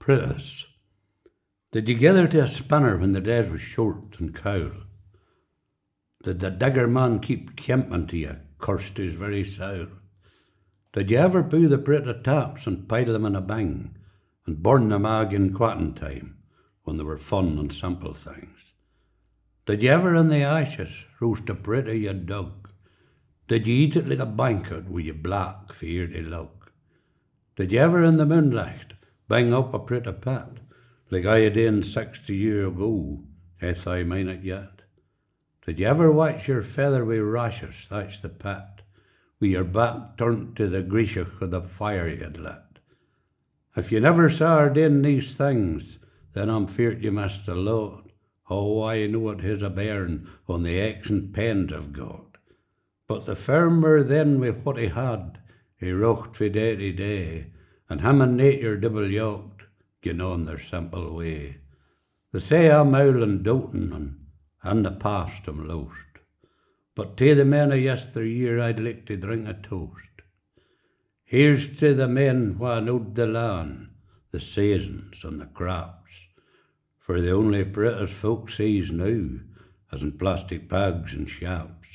Praitas. Did you gather to a spanner when the days was short and cold? Did the digger man keep camping to you, cursed his very soul? Did you ever boo the Praitas taps and pile them in a bang, and burn them ag in quatting time, when they were fun and simple things? Did you ever in the ashes roast a Praitas you dug? Did you eat it like a banquet with you black for ear to look? Did you ever in the moonlight bang up a Praitas pat, like I had done 60 years ago, if I mean it yet? Did you ever watch your featherweight rashes thatch the pat, with your back turned to the greasach of the fire you'd lit? If you never saw her doing these things, then I'm feared you missed a lot. Oh, I know it has a bairn on the aches and pains I've got. But the firmer then with what he had, he rocked fae day to day, and him and nature double yoked, gin on their simple way. They say I'm owl and doting, and the past I'm lost. But to the men of yesteryear I'd like to drink a toast. Here's to the men wha knowed the land, the seasons and the crops, for the only Praitas folk sees now is in plastic bags and shops.